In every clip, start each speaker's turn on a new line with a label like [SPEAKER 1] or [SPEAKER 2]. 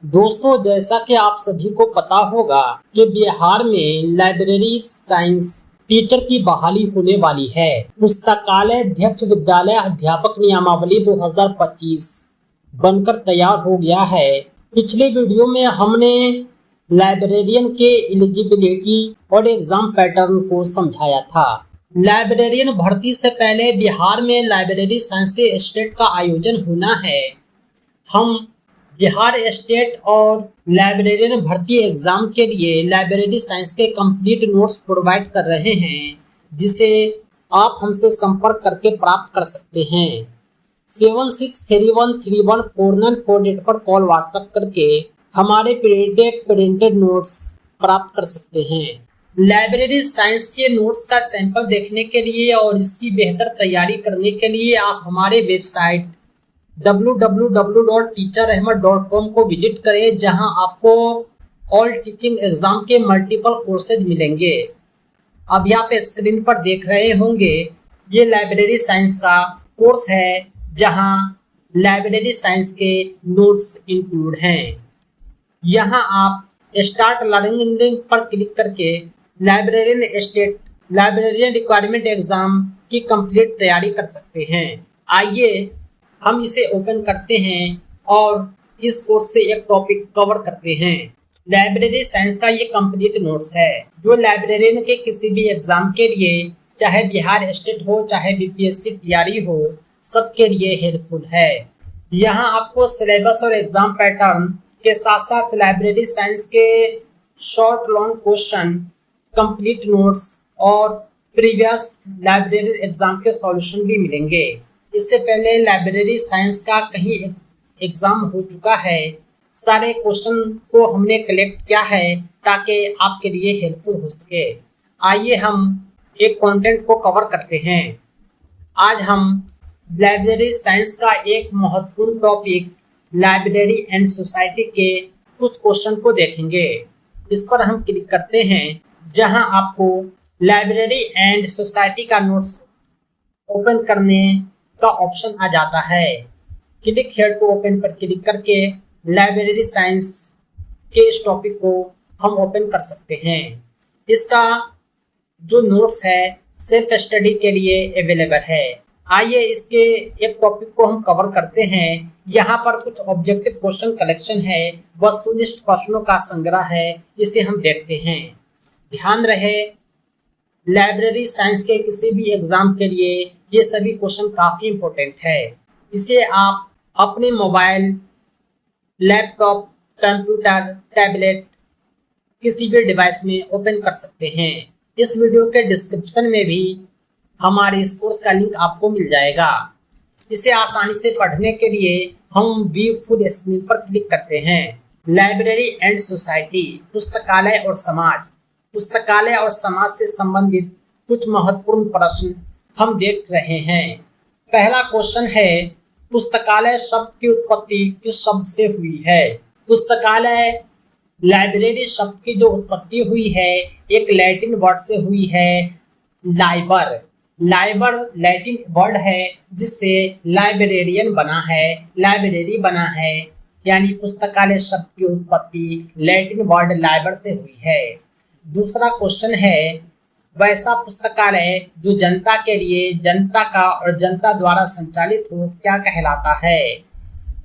[SPEAKER 1] दोस्तों, जैसा कि आप सभी को पता होगा कि बिहार में लाइब्रेरी साइंस टीचर की बहाली होने वाली है। पुस्तकालय अध्यक्ष विद्यालय अध्यापक नियमावली 2025 बनकर तैयार हो गया है। पिछले वीडियो में हमने लाइब्रेरियन के एलिजिबिलिटी और एग्जाम पैटर्न को समझाया था। लाइब्रेरियन भर्ती से पहले बिहार में लाइब्रेरी साइंस स्टेट का आयोजन होना है। हम बिहार स्टेट और लाइब्रेरियन भर्ती एग्जाम के लिए लाइब्रेरी साइंस के कंप्लीट नोट्स प्रोवाइड कर रहे हैं, जिसे आप हमसे संपर्क करके प्राप्त कर सकते हैं। 7631314948 पर कॉल व्हाट्सएप करके हमारे प्रिंटेड नोट्स प्राप्त कर सकते हैं। लाइब्रेरी साइंस के नोट्स का सैंपल देखने के लिए और इसकी बेहतर तैयारी करने के लिए आप हमारे वेबसाइट www.teacherahmed.com को विजिट करें, जहां आपको ऑल टीचिंग एग्जाम के मल्टीपल कोर्सेज मिलेंगे। अभी आप स्क्रीन पर देख रहे होंगे, ये लाइब्रेरी साइंस का कोर्स है जहां लाइब्रेरी साइंस के नोट्स इंक्लूड हैं। यहां आप स्टार्ट लर्निंग लिंक पर क्लिक करके लाइब्रेरियन रिक्वायरमेंट एग्जाम की कंप्लीट तैयारी कर सकते हैं। आइए हम इसे ओपन करते हैं और इस कोर्स से एक टॉपिक कवर करते हैं। लाइब्रेरी साइंस का ये कंप्लीट नोट्स है, जो लाइब्रेरियन के किसी भी एग्जाम के लिए, चाहे बिहार स्टेट हो चाहे बीपीएससी तैयारी हो, सबके लिए हेल्पफुल है। यहाँ आपको सिलेबस और एग्जाम पैटर्न के साथ साथ लाइब्रेरी साइंस के short long question, complete notes और प्रीवियस लाइब्रेरी एग्जाम के सॉल्यूशन भी मिलेंगे। इससे पहले लाइब्रेरी साइंस का कहीं एग्जाम हो चुका है, सारे क्वेश्चन को हमने कलेक्ट किया है ताकि आपके लिए हेल्पफुल हो सके। आइए हम एक कंटेंट को कवर करते हैं। आज हम लाइब्रेरी साइंस का एक महत्वपूर्ण टॉपिक लाइब्रेरी एंड सोसाइटी के कुछ क्वेश्चन को देखेंगे। इस पर हम क्लिक करते हैं, जहां आपको लाइब्रेरी एंड सोसाइटी का नोट्स ओपन करने का ऑप्शन आ जाता है। क्लिक हियर टू ओपन पर क्लिक करके लाइब्रेरी साइंस के इस टॉपिक को हम ओपन कर सकते हैं। इसका जो नोट्स है सेल्फ स्टडी के लिए अवेलेबल है। आइए इसके एक टॉपिक को हम कवर करते हैं। यहाँ पर कुछ ऑब्जेक्टिव क्वेश्चन कलेक्शन है, वस्तुनिष्ठ प्रश्नों का संग्रह है, इसे हम देखते हैं। ध्यान रहे, लाइब्रेरी साइंस के किसी भी एग्जाम के लिए ये सभी क्वेश्चन काफी इंपॉर्टेंट है। इसे आप अपने मोबाइल, लैपटॉप, कंप्यूटर, टैबलेट किसी भी डिवाइस में ओपन कर सकते हैं। इस वीडियो के डिस्क्रिप्शन में भी हमारे इस कोर्स का लिंक आपको मिल जाएगा। इसे आसानी से पढ़ने के लिए हम व्यू फुल स्क्रीन पर क्लिक करते हैं। लाइब्रेरी एंड सोसाइटी, पुस्तकालय और समाज। पुस्तकालय और समाज से संबंधित कुछ महत्वपूर्ण प्रश्न हम देख रहे हैं। पहला क्वेश्चन है, पुस्तकालय शब्द की उत्पत्ति किस शब्द से हुई है? पुस्तकालय, लाइब्रेरी शब्द की जो उत्पत्ति हुई है एक लैटिन वर्ड से हुई है, लाइबर। लाइबर लैटिन वर्ड है जिससे लाइब्रेरियन बना है, लाइब्रेरी बना है, यानी पुस्तकालय शब्द की उत्पत्ति लैटिन वर्ड लाइबर से हुई है। दूसरा क्वेश्चन है, वैसा पुस्तकालय जो जनता के लिए, जनता का और जनता द्वारा संचालित हो क्या कहलाता है?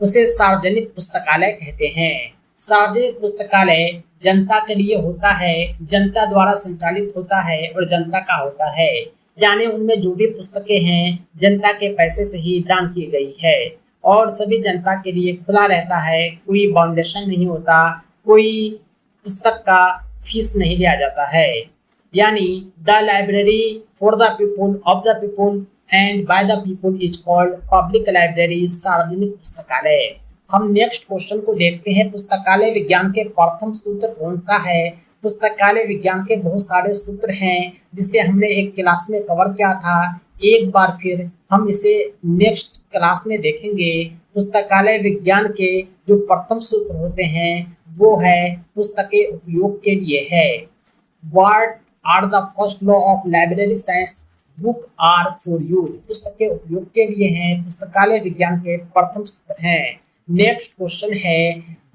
[SPEAKER 1] उसे सार्वजनिक पुस्तकालय कहते हैं। सार्वजनिक पुस्तकालय जनता के लिए होता है, जनता द्वारा संचालित होता है और जनता का होता है, यानी उनमें जो भी पुस्तकें हैं जनता के पैसे से ही दान की गई है और सभी जनता के लिए खुला रहता है। कोई बाउंडेशन नहीं होता, कोई पुस्तक का फीस नहीं लिया जाता है। यानी the library for the people, of the people and by the people is called public library, सार्वजनिक पुस्तकालय। हम नेक्स्ट क्वेश्चन को देखते हैं। पुस्तकालय विज्ञान के प्रथम सूत्र कौन सा है? पुस्तकालय विज्ञान के बहुत सारे सूत्र हैं जिसे हमने एक क्लास में कवर किया था। एक बार फिर हम इसे नेक्स्ट क्लास में देखेंगे। पुस्तकालय विज्ञान के जो प्रथम सूत्र होते हैं वो है पुस्तकें उपयोग के लिए है। What are the first law of library science? Book are for use. पुस्तकें उपयोग के लिए हैं, पुस्तकालय विज्ञान के प्रथम सूत्र हैं। नेक्स्ट क्वेश्चन है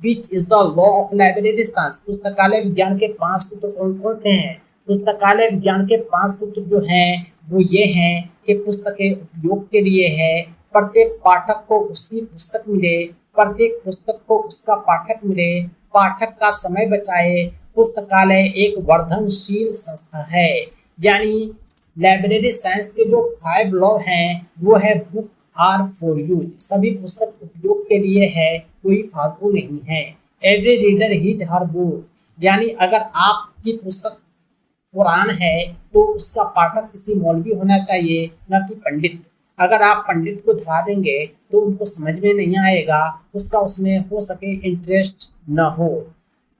[SPEAKER 1] which is the law of library science. पुस्तकालय विज्ञान के 5 सूत्र कौन कौन से हैं। पुस्तकालय विज्ञान के 5 सूत्र जो हैं वो ये हैं कि पुस्तक के उपयोग के लिए है, प्रत्येक पाठक को उसकी पुस्तक मिले, प्रत्येक पुस्तक को उसका पाठक मिले, पाठक का समय बचाए, पुस्तकालय एक वर्धनशील संस्था है। यानी लाइब्रेरी साइंस के जो 5 लॉ हैं वो है बुक आर फॉर यूज, सभी पुस्तक उपयोग के लिए है, कोई फालतू नहीं है। Every reader his her book, यानी अगर आपकी पुस्तक कुरान है तो उसका पाठक किसी मौलवी होना चाहिए, न कि पंडित। अगर आप पंडित को धरा देंगे तो उनको समझ में नहीं आएगा, उसका उसमें हो सके इंटरेस्ट न हो।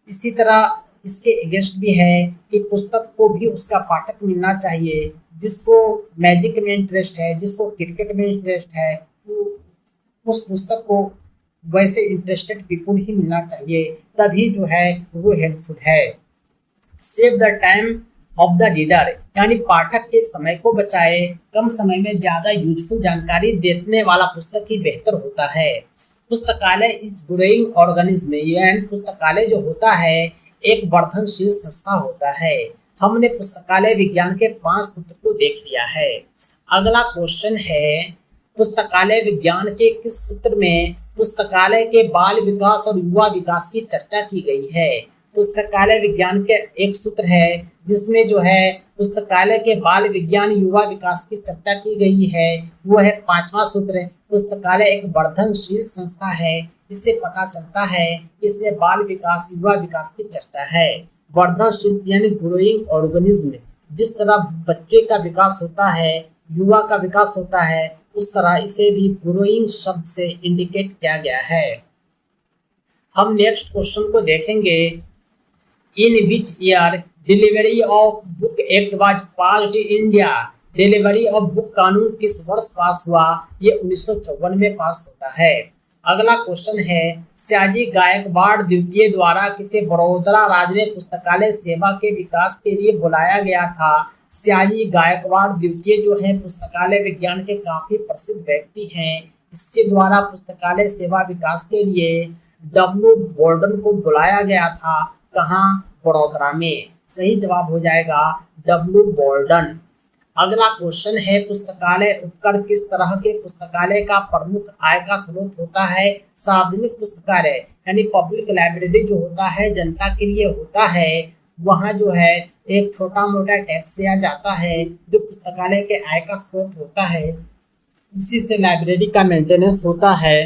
[SPEAKER 1] इसी तरह इसके अगेंस्ट भी है कि पुस्तक को भी उसका पाठक मिलना चाहिए, जिसको मैजिक में इंटरेस्ट है, जिसको क्रिकेट में इंटरेस्ट है, उस पुस्तक को वैसे इंटरेस्टेड पीपुल ही मिलना चाहिए, तभी जो है वो हेल्पफुल है। Save the time of the reader, यानी पाठक के समय को बचाए, कम समय में ज्यादा यूजफुल जानकारी देने वाला पुस्तक ही बेहतर होता है। पुस्तकालय इज ग्रोइंग ऑर्गेनिज्म, यानी पुस्तकालय जो होता है एक वर्धनशील संस्था होता है। हमने पुस्तकालय विज्ञान के 5 सूत्र को देख लिया है। अगला क्वेश्चन है पुस्तकालय विज्ञान के किस सूत्र में पुस्तकालय के बाल विकास और युवा विकास की चर्चा की गई है। पुस्तकालय विज्ञान के एक सूत्र है जिसमें जो है पुस्तकालय के बाल विज्ञान युवा विकास की चर्चा की गई है, वो है 5वां सूत्र। पुस्तकालय एक वर्धनशील संस्था है। इससे पता चलता है कि इसमें बाल विकास युवा विकास की चर्चा है। वर्धनशील यानी ग्रोइंग ऑर्गेनिज्म, जिस तरह बच्चे का विकास होता है, युवा का विकास होता है, उस तरह इसे भी ग्रोइंग शब्द से इंडिकेट किया गया है। हम नेक्स्ट क्वेश्चन को देखेंगे। In which year delivery of book act was passed in India. Delivery of book कानून किस वर्ष पास हुआ। ये 1954 में पास होता है। अगला क्वेश्चन है सयाजी गायकवाड़ द्वितीय द्वारा किसे बड़ौदा राज्य में पुस्तकालय सेवा के विकास के लिए बुलाया गया था। सयाजी गायकवाड़ द्वितीय जो है पुस्तकालय विज्ञान के काफी प्रसिद्ध व्यक्ति हैं। इसके द्वारा पुस्तकालय सेवा विकास के लिए डब्ल्यू बोल्डन को बुलाया गया था। कहाँ? बड़ौदा में। सही जवाब हो जाएगा डब्ल्यू बोल्डन। अगला क्वेश्चन है पुस्तकालय उपकर किस तरह के पुस्तकालय का प्रमुख आय का स्रोत होता है। सार्वजनिक पुस्तकालय यानी पब्लिक लाइब्रेरी जो होता है जनता के लिए होता है, वहाँ जो है एक छोटा मोटा टैक्स दिया जाता है जो पुस्तकालय के आय का स्रोत होता है। उसी से लाइब्रेरी का मेंटेनेंस होता है,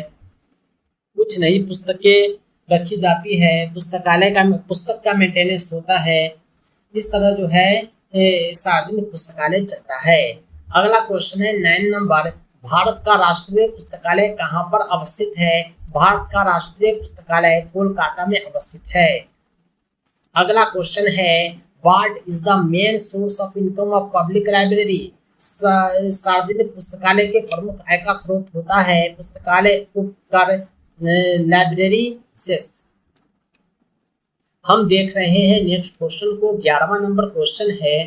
[SPEAKER 1] कुछ नई पुस्तकें रखी जाती है, पुस्तकालय का पुस्तक का मेंटेनेंस होता है। इस तरह जो है सार्वजनिक पुस्तकालय चलता है। अगला क्वेश्चन है 9 नंबर, भारत का राष्ट्रीय पुस्तकालय कहाँ पर अवस्थित है। भारत का राष्ट्रीय पुस्तकालय कोलकाता में अवस्थित है। अगला क्वेश्चन है what is the main source of income of public library. सार्वजनिक पुस्तकालय के प्रमुख आय का स्रोत होता है पुस्तकालय उपकर लाइब्रेरी से। हम देख रहे हैं नेक्स्ट क्वेश्चन को। 11वां नंबर क्वेश्चन है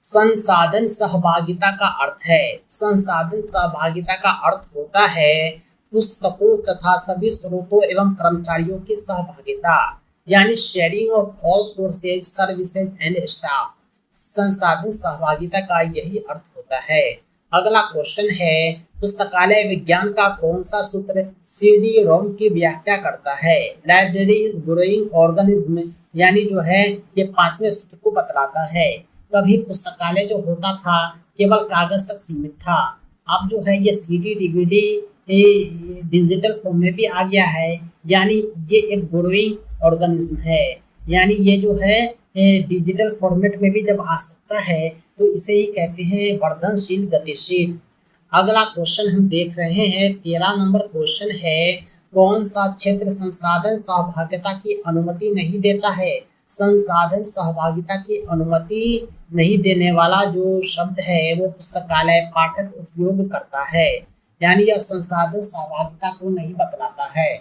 [SPEAKER 1] संसाधन सहभागिता का अर्थ है। संसाधन सहभागिता का अर्थ होता है पुस्तकों तथा सभी स्रोतों एवं कर्मचारियों की सहभागिता, यानी sharing of all sources services and staff. संसाधन सहभागिता का यही अर्थ होता है। अगला क्वेश्चन है पुस्तकालय विज्ञान का कौन सा सूत्र सीडी रोम की व्याख्या करता है। लाइब्रेरी इज ग्रोइंग ऑर्गेनिज्म, यानी जो है ये 5वें सूत्र को बतलाता है। कभी पुस्तकालय जो होता था केवल कागज तक सीमित था, अब जो है ये सीडी डीवीडी डिजिटल फॉर्म में भी आ गया है, यानी ये एक ग्रोइंग ऑर्गेनिज्म है। यानी ये जो है डिजिटल फॉर्मेट में भी जब आ सकता है तो इसे ही कहते हैं वर्धनशील गतिशील। अगला क्वेश्चन हम देख रहे हैं 13 नंबर क्वेश्चन है कौन सा क्षेत्र संसाधन सहभागिता की अनुमति नहीं देता है। संसाधन सहभागिता की अनुमति नहीं देने वाला जो शब्द है वो पुस्तकालय पाठक उपयोग करता है, यानी यह संसाधन सहभागिता को नहीं बतलाता है।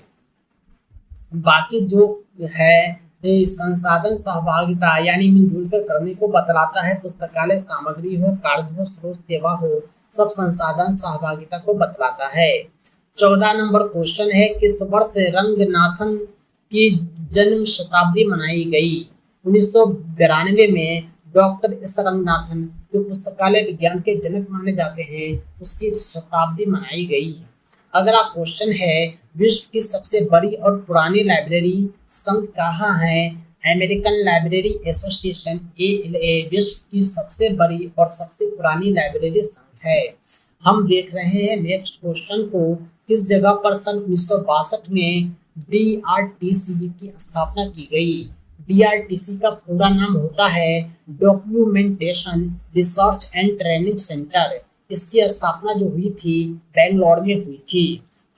[SPEAKER 1] बाकी जो है संसाधन सहभागिता यानी मिलजुल कर करने को बतलाता है। पुस्तकालय सामग्री हो, कार्य हो, स्रोत सेवा हो, सब संसाधन सहभागिता को बतलाता है। 14 नंबर क्वेश्चन है, किस वर्ष रंगनाथन की जन्म शताब्दी मनाई गई? 1992 में डॉक्टर एस रंगनाथन, जो पुस्तकालय विज्ञान के जनक माने जाते हैं, उसकी शताब्दी मनाई गई। अगला क्वेश्चन है, विश्व की सबसे बड़ी और पुरानी लाइब्रेरी संघ कहाँ है? अमेरिकन लाइब्रेरी एसोसिएशन ALA विश्व की सबसे बड़ी और सबसे पुरानी लाइब्रेरी संघ है। हम देख रहे हैं नेक्स्ट क्वेश्चन को, किस जगह पर सन 1962 में DRTC की स्थापना की गई? DRTC का पूरा नाम होता है documentation research and training centre. इसकी स्थापना जो हुई थी बेंगलोर में हुई थी।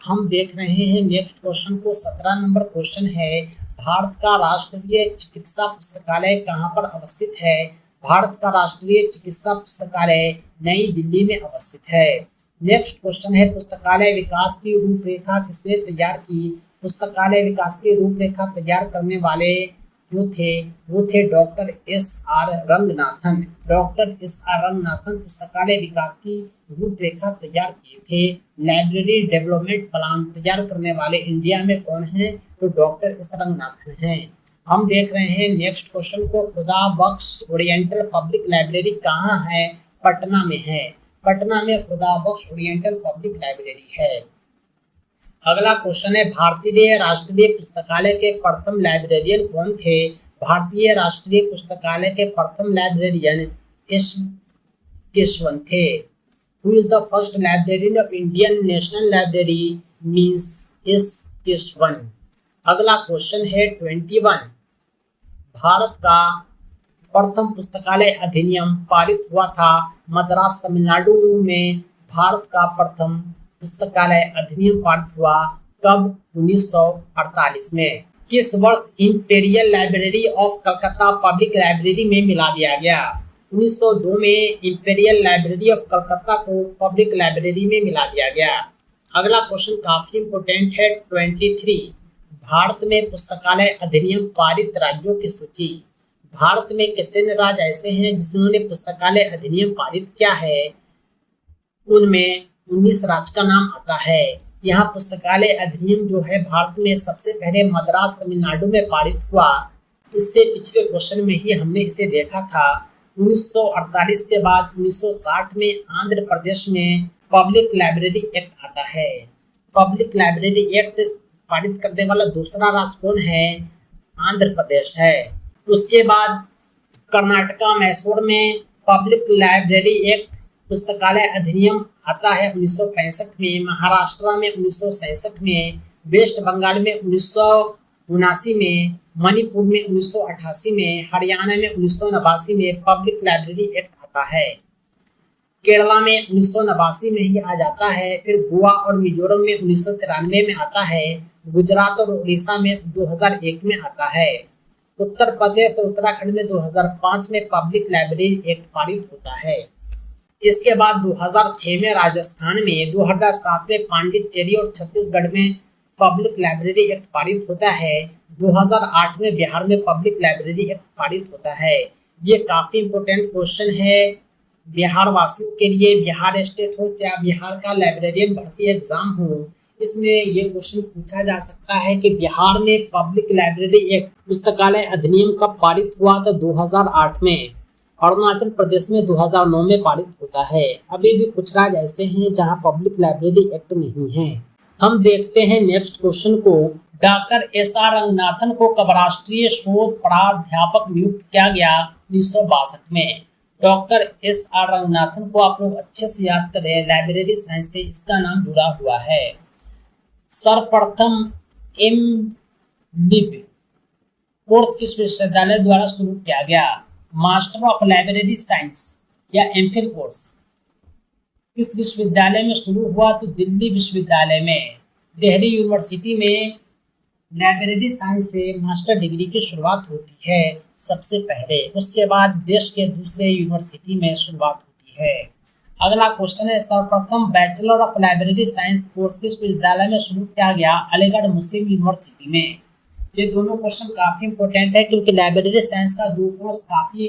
[SPEAKER 1] हम देख रहे हैं नेक्स्ट क्वेश्चन को, 17 नंबर क्वेश्चन है, भारत का राष्ट्रीय चिकित्सा पुस्तकालय कहाँ पर अवस्थित है? भारत का राष्ट्रीय चिकित्सा पुस्तकालय नई दिल्ली में अवस्थित है। नेक्स्ट क्वेश्चन है, पुस्तकालय विकास की रूपरेखा किसने तैयार की? पुस्तकालय विकास की रूपरेखा तैयार करने वाले जो थे वो थे doctor SR Ranganathan. Doctor SR Ranganathan पुस्तकालय विकास की रूपरेखा तैयार किए थे। लाइब्रेरी डेवलपमेंट प्लान तैयार करने वाले इंडिया में कौन है? तो डॉक्टर एस रंगनाथन हैं। हम देख रहे हैं नेक्स्ट क्वेश्चन को, खुदा बख्श ओरिएंटल पब्लिक लाइब्रेरी कहाँ है? पटना में है। पटना में खुदा बख्श ओरिएंटल पब्लिक लाइब्रेरी है। अगला क्वेश्चन है, भारतीय राष्ट्रीय पुस्तकालय के प्रथम लाइब्रेरियन कौन थे? भारतीय राष्ट्रीय पुस्तकालय के प्रथम लाइब्रेरियन केशवन थे। Who is the first librarian of Indian national library? Means S Keshavan. अगला क्वेश्चन है 21, भारत का प्रथम पुस्तकालय अधिनियम पारित हुआ था मद्रास तमिलनाडु में। भारत का प्रथम पुस्तकालय अधिनियम पारित हुआ कब? 1948 में। किस वर्ष imperial library of Calcutta public library में मिला दिया गया? 1902 में इंपीरियल लाइब्रेरी ऑफ कलकत्ता को पब्लिक लाइब्रेरी में मिला दिया गया। अगला क्वेश्चन काफी इंपोर्टेंट है 23, भारत में पुस्तकालय अधिनियम पारित राज्यों की सूची। भारत में कितने राज्य ऐसे हैं जिन्होंने पुस्तकालय अधिनियम पारित किया है? उनमें 19 राज्य का नाम आता है। यहाँ पुस्तकालय अधिनियम जो है भारत में सबसे पहले मद्रास तमिलनाडु में पारित हुआ। इससे पिछले क्वेश्चन में ही हमने इसे देखा था। 1948 के बाद 1960 में आंध्र प्रदेश में पब्लिक लाइब्रेरी एक्ट आता है। पब्लिक लाइब्रेरी एक्ट पारित करने वाला दूसरा राज्य कौन है? आंध्र प्रदेश है। उसके बाद कर्नाटका मैसूर में पब्लिक लाइब्रेरी एक्ट पुस्तकालय अधिनियम आता है 1965 में। महाराष्ट्र में 1967 में, वेस्ट बंगाल में 1979 में, मणिपुर में 1988 में, हरियाणा में 1989 में पब्लिक लाइब्रेरी एक्ट आता है। केरला में 1989 में ही आ जाता है। फिर गोवा और मिजोरम में 1993 में आता है। गुजरात और उड़ीसा में 2001 में आता है। उत्तर प्रदेश और उत्तराखंड में 2005 में पब्लिक लाइब्रेरी एक्ट पारित होता है। इसके बाद 2006 में राजस्थान में, 2007 में पांडिचेरी और छत्तीसगढ़ में पब्लिक लाइब्रेरी एक्ट पारित होता है। 2008 में बिहार में पब्लिक लाइब्रेरी एक्ट पारित होता है। ये काफी इंपोर्टेंट क्वेश्चन है बिहार वासियों के लिए। बिहार स्टेट हो या बिहार का लाइब्रेरियन भर्ती एग्जाम हो, इसमें ये क्वेश्चन पूछा जा सकता है कि बिहार में पब्लिक लाइब्रेरी एक्ट पुस्तकालय अधिनियम कब पारित हुआ? था 2008 में। अरुणाचल प्रदेश में 2009 में पारित होता है। अभी भी कुछ राज्य ऐसे हैं जहां पब्लिक लाइब्रेरी एक्ट नहीं है। हम देखते हैं नेक्स्ट क्वेश्चन को, डॉक्टर SR रंगनाथन को कब राष्ट्रीय शोध प्राध्यापक नियुक्त किया गया? 1962 में। डॉक्टर SR रंगनाथन को आप लोग अच्छे से याद करें, लाइब्रेरी साइंस से इसका नाम जुड़ा हुआ है। सर्वप्रथम MLib कोर्स किस विश्वविद्यालय द्वारा शुरू किया गया? मास्टर ऑफ लाइब्रेरी साइंस या MPhil कोर्स किस विश्वविद्यालय में शुरू हुआ? तो दिल्ली विश्वविद्यालय में, दिल्ली यूनिवर्सिटी में लाइब्रेरी साइंस से मास्टर डिग्री की शुरुआत होती है सबसे पहले। उसके बाद देश के दूसरे यूनिवर्सिटी में शुरुआत होती है। अगला क्वेश्चन है, सर्वप्रथम bachelor of library science course किस विश्वविद्यालय में शुरू किया गया? अलीगढ़ मुस्लिम यूनिवर्सिटी में। ये दोनों क्वेश्चन काफी इंपॉर्टेंट है क्योंकि लाइब्रेरी साइंस का दो कोर्स काफी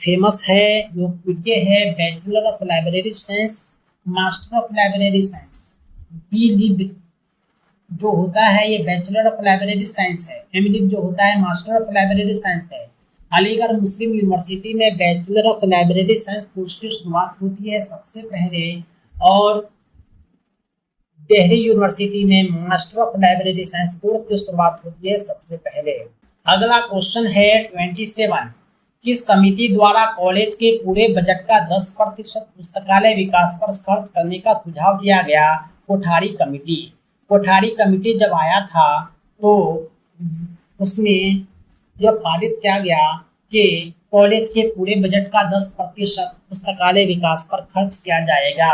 [SPEAKER 1] फेमस है, लोकप्रिय है। Bachelor of library science, master of library science. B जो होता है ये बैचलर ऑफ लाइब्रेरी साइंस है, एम जो होता है मास्टर ऑफ लाइब्रेरी साइंस है। अलीगढ़ मुस्लिम यूनिवर्सिटी में bachelor of library science course की शुरुआत होती है सबसे पहले, और दिल्ली यूनिवर्सिटी में master of library science course की शुरुआत होती है सबसे पहले। अगला क्वेश्चन है 27, किस समिति द्वारा कॉलेज के पूरे बजट का 10% पुस्तकालय विकास पर खर्च करने का सुझाव दिया गया? कोठारी कमेटी। कोठारी कमेटी जब आया था तो उसमें यह पारित किया गया कि कॉलेज के पूरे बजट का 10% पुस्तकालय विकास पर खर्च किया जाएगा।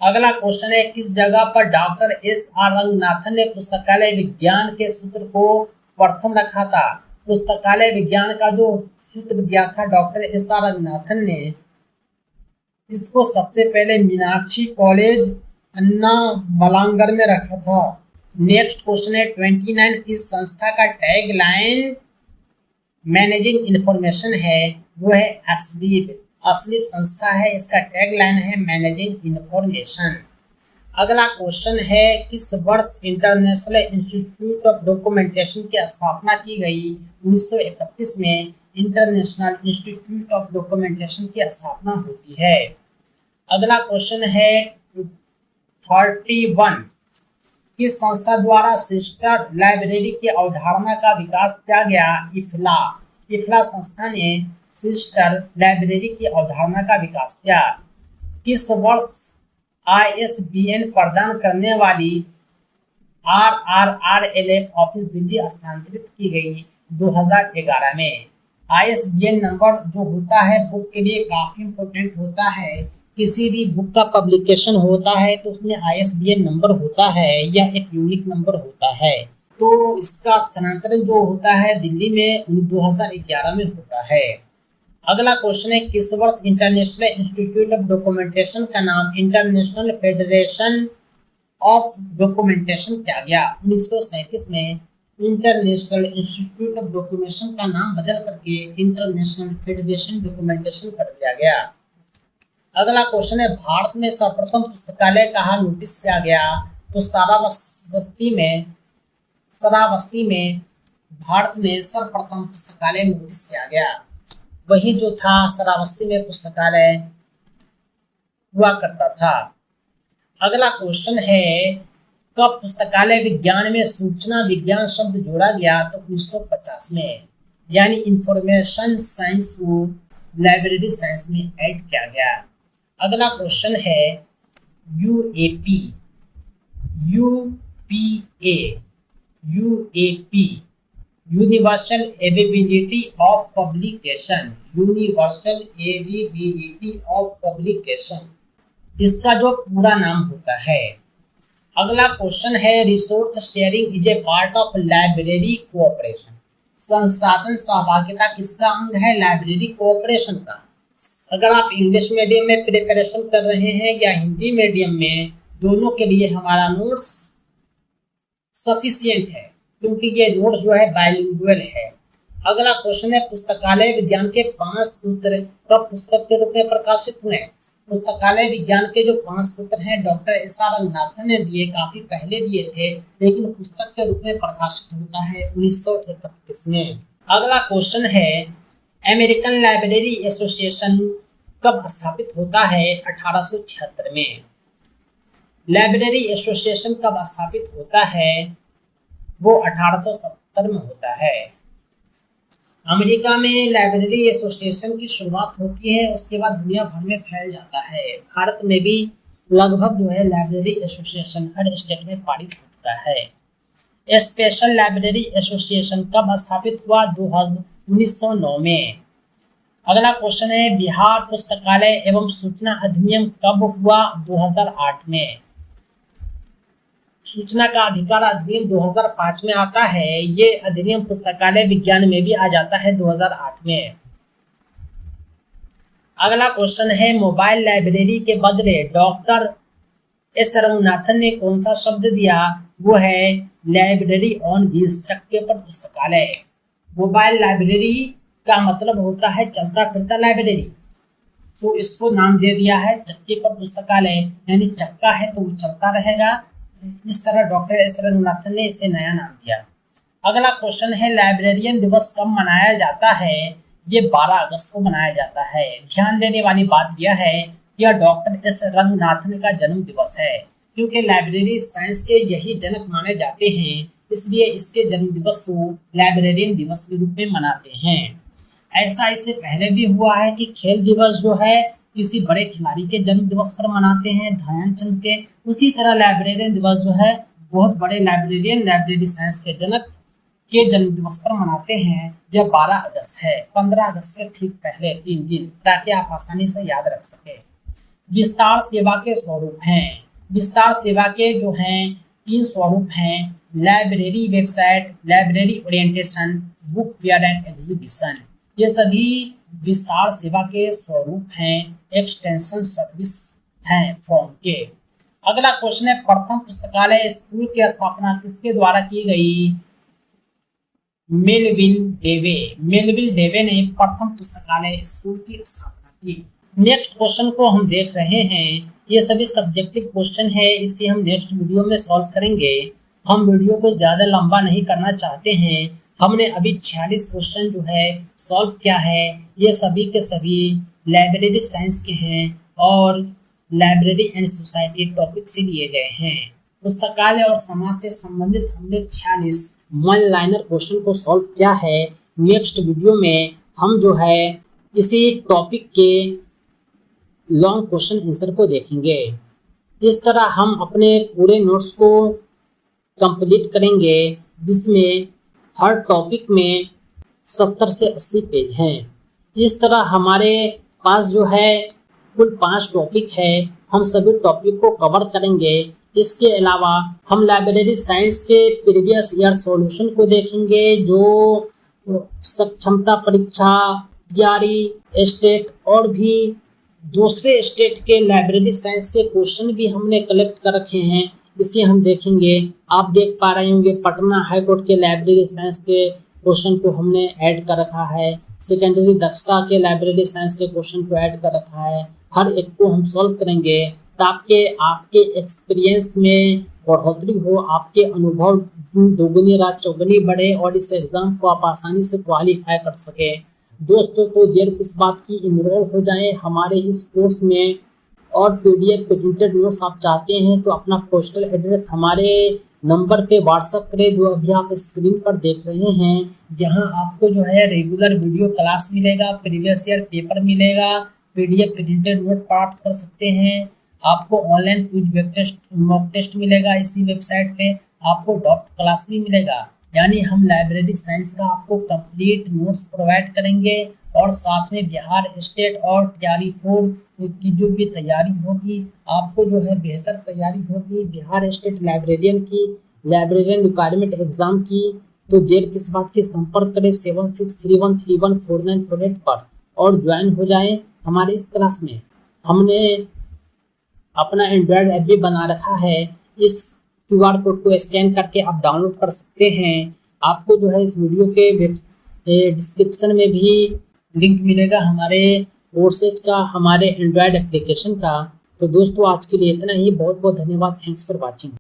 [SPEAKER 1] अगला क्वेश्चन है, किस जगह पर डॉक्टर एस.आर. रंगनाथन ने पुस्तकालय विज्ञान के सूत्र को प्रथम रखा था? पुस्तकालय विज्ञान का जो सूत्र दिया था डॉक्टर एस.आर. रंगनाथन ने, इसको सबसे पहले मीनाक्षी कॉलेज अन्ना मलांगड़ में रखा था। नेक्स्ट क्वेश्चन है 29, किस संस्था का टैग लाइन मैनेजिंग इंफॉर्मेशन है? वो है अस्लीप। अस्लीप संस्था है, इसका टैग लाइन है मैनेजिंग इंफॉर्मेशन। अगला क्वेश्चन है, किस वर्ष इंटरनेशनल इंस्टीट्यूट ऑफ डॉक्यूमेंटेशन की स्थापना की गई? 1931 में इंटरनेशनल इंस्टीट्यूट ऑफ डॉक्यूमेंटेशन की स्थापना होती है। अगला क्वेश्चन है 31, किस संस्था द्वारा सिस्टर लाइब्रेरी की अवधारणा का विकास किया गया? इफ्ला। इफ्ला संस्था ने सिस्टर लाइब्रेरी की अवधारणा का विकास किया। किस वर्ष ISBN प्रदान करने वाली RRRLF ऑफिस दिल्ली स्थानांतरित की गई? 2011 में। ISBN नंबर जो होता है बुक के लिए काफी इम्पोर्टेंट होता है। किसी भी बुक का पब्लिकेशन होता है तो उसमें ISBN नंबर होता है, यह एक यूनिक नंबर होता है। तो इसका स्थानांतरण जो होता है दिल्ली में 2011 में होता है। अगला क्वेश्चन है, किस वर्ष इंटरनेशनल इंस्टीट्यूट ऑफ डॉक्यूमेंटेशन का नाम इंटरनेशनल फेडरेशन ऑफ डॉक्यूमेंटेशन किया गया? 1937 में इंटरनेशनल इंस्टीट्यूट ऑफ डॉक्यूमेंटेशन का नाम बदल करके इंटरनेशनल फेडरेशन डॉक्यूमेंटेशन कर दिया गया। अगला क्वेश्चन है, भारत में सर्वप्रथम पुस्तकालय कहाँ नोटिस किया गया? तो श्रावस्ती में भारत में सर्वप्रथम पुस्तकालय नोटिस किया गया। वही जो था श्रावस्ती में पुस्तकालय हुआ करता था। अगला क्वेश्चन है, कब पुस्तकालय विज्ञान में सूचना विज्ञान शब्द जोड़ा गया? तो 1950 में, यानी इंफॉर्मेशन साइंस को लाइब्रेरी साइंस में ऐड किया गया। अगला क्वेश्चन है UAP, universal availability of publication. Universal availability of publication इसका जो पूरा नाम होता है। अगला क्वेश्चन है, resource sharing is a part of library cooperation. संसाधन सहभागिता किसका अंग है? लाइब्रेरी कोऑपरेशन का। अगर आप इंग्लिश मीडियम में प्रिपरेशन कर रहे हैं या हिंदी मीडियम में, दोनों के लिए हमारा नोट्स सफिशिएंट है, क्योंकि ये नोट्स जो है बाइलिंगुअल है। अगला क्वेश्चन है, पुस्तकालय विज्ञान के 5 सूत्र कब पुस्तक के रूप में प्रकाशित हुए? पुस्तकालय विज्ञान के जो 5 सूत्र हैं डॉक्टर एस.आर. रंगनाथन ने दिए, काफी पहले दिए थे, लेकिन पुस्तक के रूप में प्रकाशित होता है 1931 में। अगला क्वेश्चन है, अमेरिकन लाइब्रेरी एसोसिएशन कब स्थापित होता है? 1876 में। लाइब्रेरी एसोसिएशन कब स्थापित होता है? वो 1870 में होता है। अमेरिका में लाइब्रेरी एसोसिएशन की शुरुआत होती है, उसके बाद दुनिया भर में फैल जाता है। भारत में भी लगभग जो है लाइब्रेरी एसोसिएशन हर स्टेट में पारित हो चुका है। स्पेशल लाइब्रेरी एसोसिएशन कब स्थापित हुआ? 1909 में। अगला क्वेश्चन है, बिहार पुस्तकालय एवं सूचना अधिनियम कब हुआ? 2008 में। सूचना का अधिकार अधिनियम 2005 में आता है। ये अधिनियम पुस्तकालय विज्ञान में भी आ जाता है 2008 में। अगला क्वेश्चन है, मोबाइल लाइब्रेरी के बदले डॉक्टर एस. रंगनाथन ने कौन सा शब्द दिया? वो है लाइब्रेरी ऑन व्हील्स, चक्के पर पुस्तकालय। मोबाइल लाइब्रेरी का मतलब होता है चलता फिरता लाइब्रेरी। तो इसको नाम दे दिया है चक्के पर पुस्तकालय, यानी चक्का है तो वो चलता रहेगा। इस तरह डॉक्टर एस रंगनाथन ने इसे नया नाम दिया। अगला क्वेश्चन है लाइब्रेरियन दिवस कब मनाया जाता है? ये 12 अगस्त को मनाया जाता है। ध्यान देने वाली बात यह है कि यह डॉक्टर एस रंगनाथन का जन्म दिवस है, क्योंकि लाइब्रेरी साइंस के यही जनक माने जाते हैं, इसलिए इसके जन्म दिवस को लाइब्रेरियन दिवस के रूप में मनाते हैं। ऐसा इससे पहले भी हुआ है कि खेल दिवस जो है किसी बड़े खिलाड़ी के जन्म दिवस पर मनाते हैं, ध्यानचंद के। उसी तरह लाइब्रेरियन दिवस जो है बहुत बड़े लाइब्रेरियन, लाइब्रेरी साइंस के जनक के जन्म दिवस पर मनाते हैं। यह 12 अगस्त है, 15 अगस्त के ठीक पहले 3 दिन, ताकि आप आसानी से याद रख सके। विस्तार सेवा के स्वरूप हैं। विस्तार सेवा के जो हैं 3 स्वरूप हैं: library website, library orientation, book fair and exhibition. ये सभी विस्तार सेवा के स्वरूप हैं, एक्सटेंशन सर्विस हैं फॉर्म के। अगला क्वेश्चन है प्रथम पुस्तकालय स्कूल की स्थापना किसके द्वारा की गई? मेलविल डेवे। मेलविल डेवे ने प्रथम पुस्तकालय स्कूल की स्थापना की। नेक्स्ट क्वेश्चन को हम देख रहे हैं, ये सभी सब्जेक्टिव क्वेश्चन है, इसे हम नेक्स्ट वीडियो में सॉल्व करेंगे। हम वीडियो को ज़्यादा लंबा नहीं करना चाहते हैं। हमने अभी 46 क्वेश्चन जो है सॉल्व किया है। ये सभी के सभी लाइब्रेरी साइंस के हैं और लाइब्रेरी एंड सोसाइटी टॉपिक से लिए गए हैं। पुस्तकालय और समाज से संबंधित हमने 46 वन लाइनर क्वेश्चन को सॉल्व किया है। नेक्स्ट वीडियो में हम जो है इसी टॉपिक के लॉन्ग क्वेश्चन आंसर को देखेंगे। इस तरह हम अपने पूरे नोट्स को कंप्लीट करेंगे, जिसमें हर टॉपिक में 70 से 80 पेज हैं। इस तरह हमारे पास जो है कुल 5 टॉपिक है, हम सभी टॉपिक को कवर करेंगे। इसके अलावा हम लाइब्रेरी साइंस के प्रीवियस ईयर सॉल्यूशन को देखेंगे, जो सक्षमता परीक्षा, पीआरई, स्टेट और भी दूसरे स्टेट के लाइब्रेरी साइंस के क्वेश्चन भी हमने कलेक्ट कर रखे हैं, इसे हम देखेंगे। आप देख पा रहे होंगे पटना हाई कोर्ट के लाइब्रेरी साइंस के क्वेश्चन को हमने ऐड कर रखा है, सेकेंडरी दक्षता के लाइब्रेरी साइंस के क्वेश्चन को ऐड कर रखा है। हर एक को हम सॉल्व करेंगे ताकि आपके एक्सपीरियंस में बढ़ोतरी हो, आपके अनुभव दोगुनी रात चौगुनी बढ़े और इस एग्जाम को आप आसानी से क्वालिफाई कर सके। दोस्तों, तो देर किस बात की, इनरोल हो जाएं हमारे इस कोर्स में। और पीडीएफ प्रिंटेड नोट्स आप चाहते हैं तो अपना पोस्टल एड्रेस हमारे नंबर पे व्हाट्सअप करें, जो अभी आप स्क्रीन पर देख रहे हैं। यहाँ आपको जो है रेगुलर वीडियो क्लास मिलेगा, प्रीवियस ईयर पेपर मिलेगा, पीडीएफ प्रिंटेड नोट प्राप्त कर सकते हैं। आपको ऑनलाइन क्विज मॉक टेस्ट मिलेगा इसी वेबसाइट पे, आपको डॉक्ट क्लास भी मिलेगा। यानी हम लाइब्रेरी साइंस का आपको कंप्लीट नोट्स प्रोवाइड करेंगे और साथ में बिहार स्टेट और पीआरई 4 की जो भी तैयारी होगी, आपको जो है बेहतर तैयारी होगी बिहार स्टेट लाइब्रेरियन की, लाइब्रेरियन रिक्वायरमेंट एग्जाम की। तो देर किस बात की, संपर्क करें 7631314948 पर और ज्वाइन हो जाएं हमारे इस क्लास में। हमने अपना एंड्रॉयड ऐप भी बना रखा है, इस क्यूआर कोड को स्कैन करके आप डाउनलोड कर सकते हैं। आपको जो है इस वीडियो के डिस्क्रिप्शन में भी लिंक मिलेगा हमारे कोर्सेज का, हमारे एंड्रॉयड एप्लीकेशन का। तो दोस्तों, आज के लिए इतना ही। बहुत बहुत धन्यवाद। Thanks for watching.